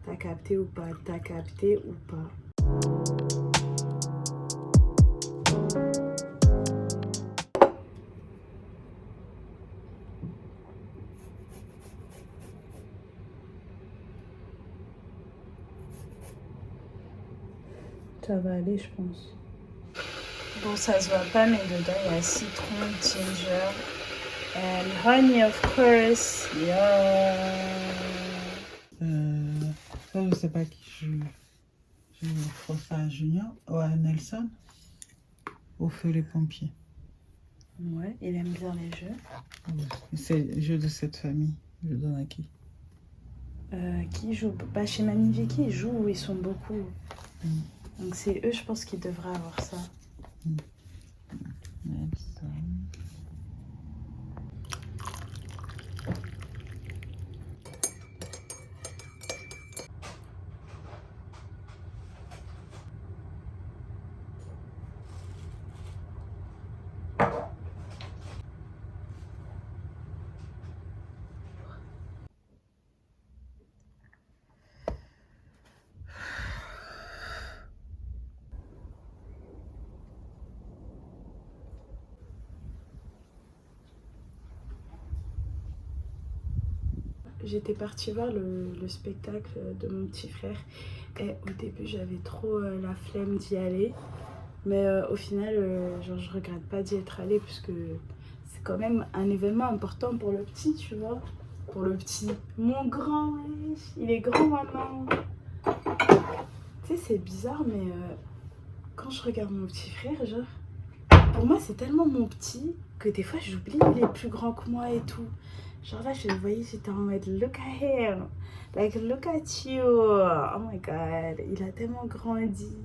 T'as capté ou pas? T'as capté ou pas? Ça va aller, je pense. Bon, ça se voit pas, mais dedans, il y a citron, ginger, and honey, of course. Yeah. Ça, je sais pas qui je ferai ça à Junior ou à Nelson. Au feu les pompiers. Ouais, il aime bien les jeux. C'est le jeu de cette famille. Je donne à qui? Qui joue? Bah, chez Mamie Vicky, ils jouent, ils sont beaucoup. Donc c'est eux, je pense, qui devraient avoir ça. Nelson. J'étais partie voir le spectacle de mon petit frère et au début j'avais trop la flemme d'y aller, mais au final genre je regrette pas d'y être allée puisque c'est quand même un événement important pour le petit, tu vois, pour le petit. Mon grand, il est grand maintenant. Tu sais, c'est bizarre, mais quand je regarde mon petit frère, genre pour moi c'est tellement mon petit que des fois j'oublie il est plus grand que moi et tout. Genre là, je le voyais, j'étais en mode look at him, like look at you, oh my god, il a tellement grandi.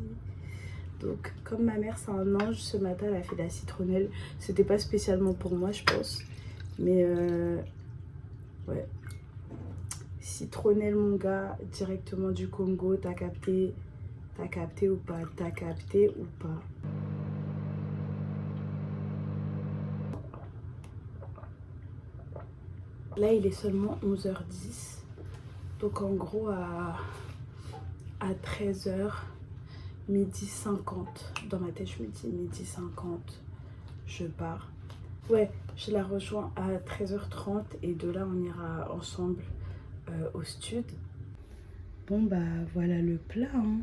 Donc, comme ma mère c'est un ange, ce matin elle a fait de la citronnelle. C'était pas spécialement pour moi, je pense, mais ouais. Citronnelle, mon gars, directement du Congo. T'as capté ou pas? T'as capté ou pas? Là, il est seulement 11h10. Donc, en gros, à 13h, midi 50. Dans ma tête, je me dis midi 50, je pars. Ouais, je la rejoins à 13h30 et de là, on ira ensemble au stud. Bon, bah, voilà le plat. Hein.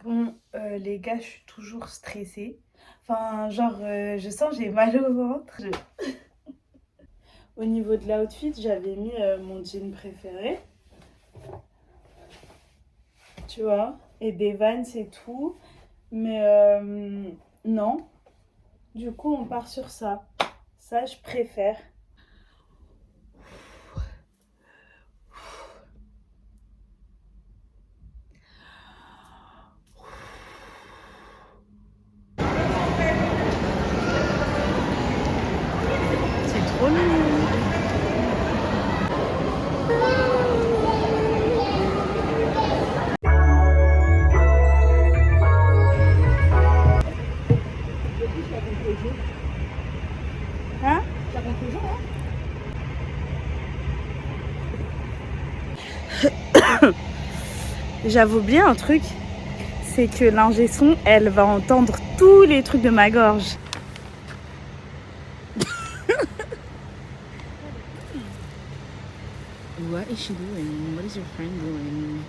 Bon, les gars, je suis toujours stressée. Enfin, genre, je sens j'ai mal au ventre. Au niveau de l'outfit, j'avais mis mon jean préféré. Tu vois, et des Vans et tout. Mais non. Du coup, on part sur ça. Ça, je préfère. C'est trop mignon. Hein? Ça compte toujours, hein? J'avoue oublié un truc, c'est que l'ingé son, elle va entendre tous les trucs de ma gorge. What is she doing? What is your friend doing?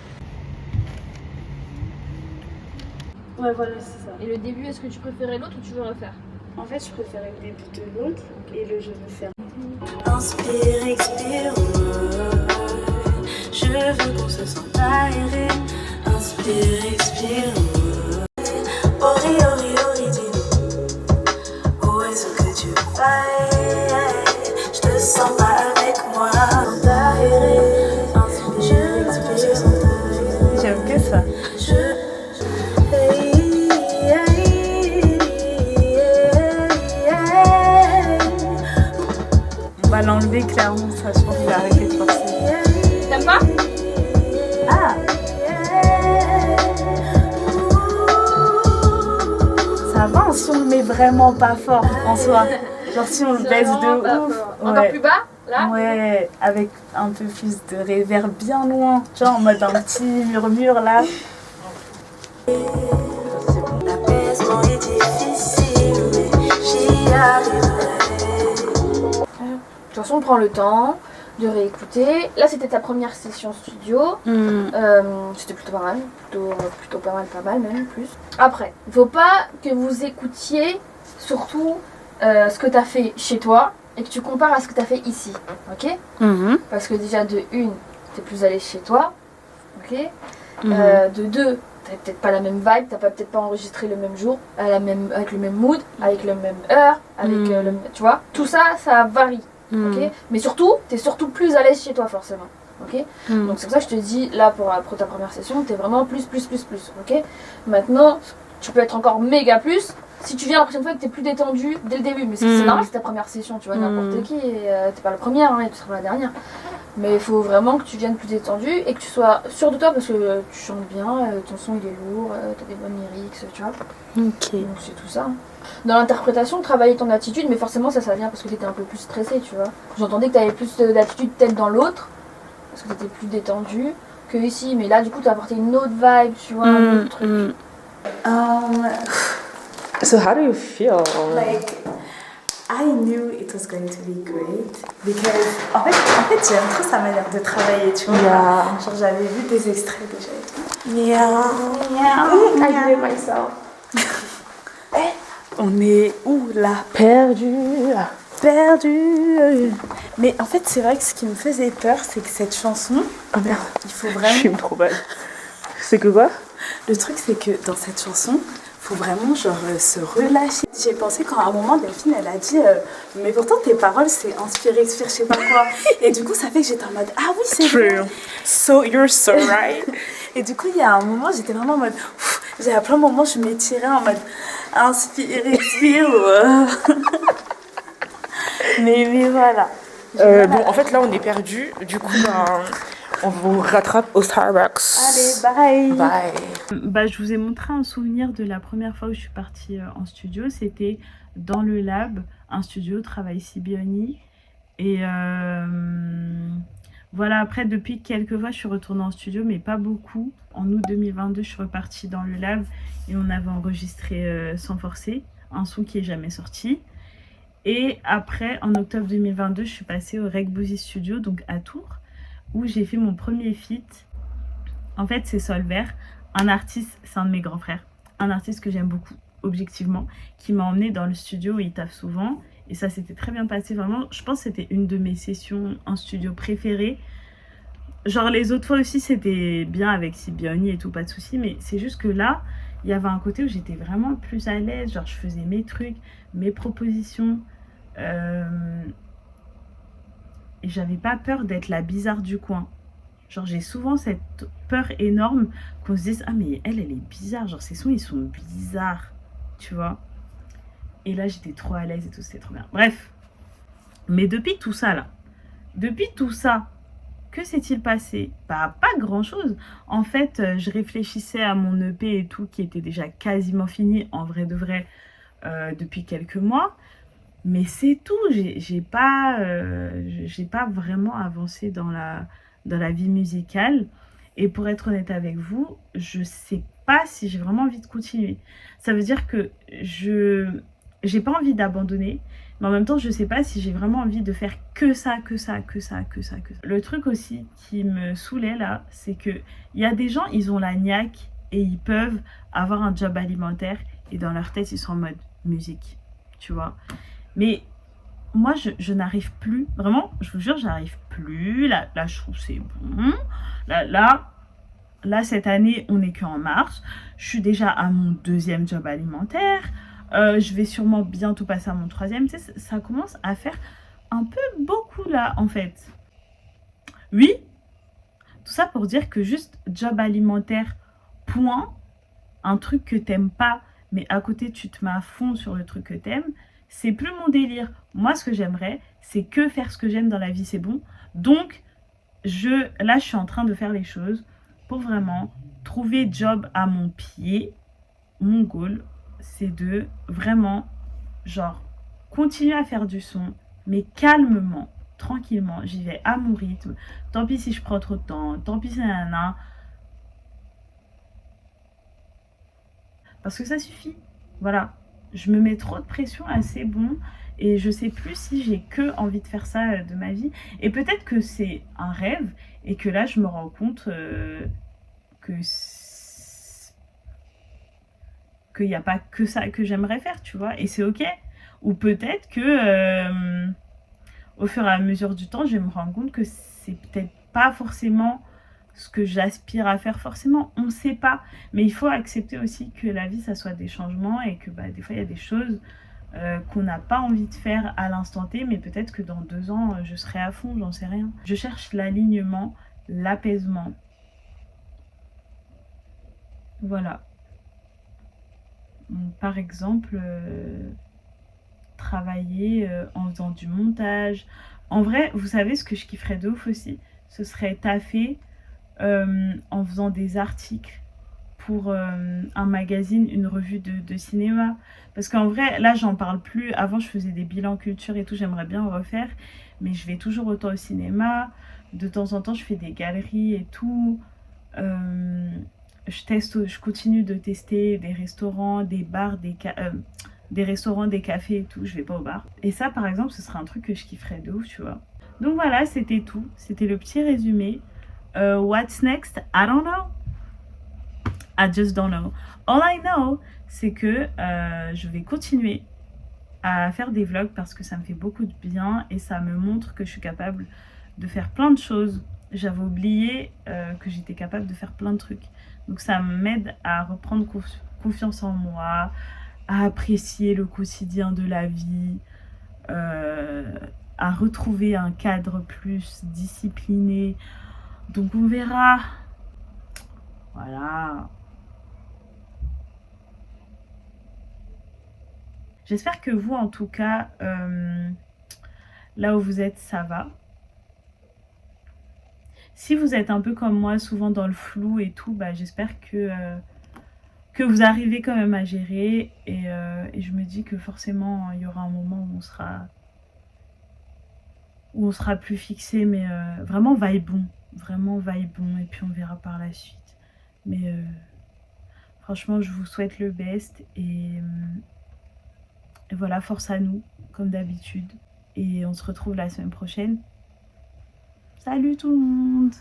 Ouais, voilà, c'est ça. Et le début, est-ce que tu préférais l'autre ou tu veux refaire? En fait, je préférais le début de l'autre et le je veux faire. Inspire, expire, je veux qu'on se sente aéré. Inspire, expire, ori, ori, ori, dis-nous où est-ce que tu vas? Je te sens pas avec moi. Aéré, inspire, expire, J'aime que ça. On va l'enlever clairement, ça je pense qu'il va arrêter de forcer. T'aimes pas? Ah! Ça va si on le met vraiment pas fort en soi. Genre si on le baisse de ouf. Encore Ouais. plus bas? Là Ouais, avec un peu plus de réverb bien loin. Genre en mode un petit murmure là. L'apaisement est difficile, mais j'y arriverai. De toute façon, prends le temps de réécouter. Là, c'était ta première session studio. C'était plutôt pas mal. Plutôt pas mal même, plus. Après, il faut pas que vous écoutiez surtout ce que tu as fait chez toi et que tu compares à ce que tu as fait ici. Ok? Parce que déjà, de une, tu es plus à l'aise chez toi. Ok? De deux, t'as peut-être pas la même vibe, t'as peut-être pas enregistré le même jour, avec le même mood, avec la même heure, avec tu vois, tout ça, ça varie, ok. Mais surtout, t'es surtout plus à l'aise chez toi forcément, ok. Donc c'est pour ça que je te dis là pour ta première session, t'es vraiment plus, ok. Maintenant, tu peux être encore méga plus si tu viens la prochaine fois que t'es plus détendu dès le début, mais c'est normal, c'est ta première session, tu vois, n'importe qui, t'es pas la première, et tu seras la dernière. Mais il faut vraiment que tu viennes plus détendu et que tu sois sûr de toi parce que tu chantes bien, ton son il est lourd, t'as des bonnes lyrics, tu vois. Ok. Donc c'est tout ça. Dans l'interprétation, travailler ton attitude, mais forcément ça vient parce que t'étais un peu plus stressé, tu vois. J'entendais que t'avais plus d'attitude peut-être dans l'autre, parce que t'étais plus détendu que ici. Mais là du coup t'as apporté une autre vibe, tu vois, un autre truc. So how do you feel? Like, I knew it was going to be great because en fait j'aime trop sa manière de travailler, tu vois. Yeah. Genre j'avais vu des extraits déjà et tout. Yeah. I did it myself. On est où là? Perdu. Perdu. Mais en fait c'est vrai que ce qui me faisait peur c'est que cette chanson, Oh merde. il faut Je vraiment... fume trop mal. C'est que quoi? Le truc c'est que dans cette chanson, faut vraiment genre se relâcher. J'ai pensé quand à un moment Delphine elle a dit mais pourtant tes paroles c'est inspiré, je sais pas quoi. Et du coup ça fait que j'étais en mode ah oui c'est vrai. True. So you're so right. Et du coup il y a un moment j'étais vraiment en mode j'ai à plein de moments je m'étirais en mode inspire, expire. mais voilà. Bon, en fait, là, on est perdu. Du coup, on vous rattrape au Starbucks. Allez bye. Bye. Bah, je vous ai montré un souvenir de la première fois où je suis partie en studio. C'était dans le lab, un studio, Travail Sibioni. Et voilà, après, depuis quelques fois, je suis retournée en studio, mais pas beaucoup. En août 2022, je suis repartie dans le lab et on avait enregistré Sans Forcer, un son qui est jamais sorti. Et après, en octobre 2022, je suis passée au Rec Bouzy Studio, donc à Tours, où j'ai fait mon premier feat. En fait, c'est Solver, un artiste, c'est un de mes grands frères, un artiste que j'aime beaucoup, objectivement, qui m'a emmenée dans le studio où il taffe souvent. Et ça s'était très bien passé, vraiment. Je pense que c'était une de mes sessions en studio préférées. Genre les autres fois aussi, c'était bien avec Sibioni et tout, pas de souci. Mais c'est juste que là, il y avait un côté où j'étais vraiment plus à l'aise. Genre je faisais mes trucs, mes propositions. Et j'avais pas peur d'être la bizarre du coin. Genre j'ai souvent cette peur énorme qu'on se dise ah mais elle est bizarre, genre ses sons ils sont bizarres, tu vois. Et là j'étais trop à l'aise et tout, c'était trop bien. Bref, mais depuis tout ça là, que s'est-il passé? Bah pas grand chose. En fait je réfléchissais à mon EP et tout qui était déjà quasiment fini en vrai de vrai depuis quelques mois. Mais c'est tout, j'ai pas vraiment avancé dans la vie musicale. Et pour être honnête avec vous, je sais pas si j'ai vraiment envie de continuer. Ça veut dire que j'ai pas envie d'abandonner, mais en même temps, je sais pas si j'ai vraiment envie de faire que ça. Le truc aussi qui me saoulait là, c'est que il y a des gens, ils ont la niaque et ils peuvent avoir un job alimentaire et dans leur tête, ils sont en mode musique, tu vois. Mais moi, je n'arrive plus. Vraiment, je vous jure, j'arrive plus. Là, je trouve c'est bon. Là, cette année, on n'est qu'en mars. Je suis déjà à mon 2e job alimentaire. Je vais sûrement bientôt passer à mon 3e. Tu sais, ça commence à faire un peu beaucoup là, en fait. Oui, tout ça pour dire que juste job alimentaire, point. Un truc que t'aimes pas, mais à côté, tu te mets à fond sur le truc que t'aimes. C'est plus mon délire. Moi, ce que j'aimerais, c'est que faire ce que j'aime dans la vie, c'est bon. Donc, là, je suis en train de faire les choses pour vraiment trouver job à mon pied. Mon goal, c'est de vraiment, genre, continuer à faire du son, mais calmement, tranquillement, j'y vais à mon rythme. Tant pis si je prends trop de temps, tant pis si nanana. Parce que ça suffit. Voilà. Je me mets trop de pression, là, c'est bon. Et je sais plus si j'ai que envie de faire ça de ma vie. Et peut-être que c'est un rêve et que là, je me rends compte qu'il n'y a pas que ça que j'aimerais faire, tu vois. Et c'est ok. Ou peut-être que au fur et à mesure du temps, je vais me rendre compte que c'est peut-être pas forcément ce que j'aspire à faire forcément. On ne sait pas. Mais il faut accepter aussi que la vie, ça soit des changements et que des fois, il y a des choses qu'on n'a pas envie de faire à l'instant T, mais peut-être que dans 2 ans, je serai à fond, j'en sais rien. Je cherche l'alignement, l'apaisement. Voilà. Donc, par exemple, travailler en faisant du montage. En vrai, vous savez ce que je kifferais de ouf aussi, ce serait taffer en faisant des articles pour un magazine, une revue de cinéma. Parce qu'en vrai, là, j'en parle plus. Avant, je faisais des bilans culture et tout, j'aimerais bien refaire. Mais je vais toujours autant au cinéma. De temps en temps, je fais des galeries et tout. Je continue de tester des restaurants, des bars, des restaurants, des cafés et tout. Je vais pas au bar. Et ça, par exemple, ce serait un truc que je kifferais de ouf, tu vois. Donc voilà, c'était tout. C'était le petit résumé. What's next? I don't know. I just don't know. All I know, c'est que je vais continuer à faire des vlogs parce que ça me fait beaucoup de bien et ça me montre que je suis capable de faire plein de choses. J'avais oublié que j'étais capable de faire plein de trucs. Donc ça m'aide à reprendre confiance en moi, à apprécier le quotidien de la vie, à retrouver un cadre plus discipliné. Donc on verra. Voilà. J'espère que vous, en tout cas, là où vous êtes, ça va. Si vous êtes un peu comme moi, souvent dans le flou et tout, j'espère que vous arrivez quand même à gérer. Et je me dis que forcément, il y aura un moment où on sera plus fixé. Mais vraiment, vibons. Vraiment, vibons. Et puis, on verra par la suite. Mais franchement, je vous souhaite le best. Et voilà, force à nous, comme d'habitude. Et on se retrouve la semaine prochaine. Salut tout le monde!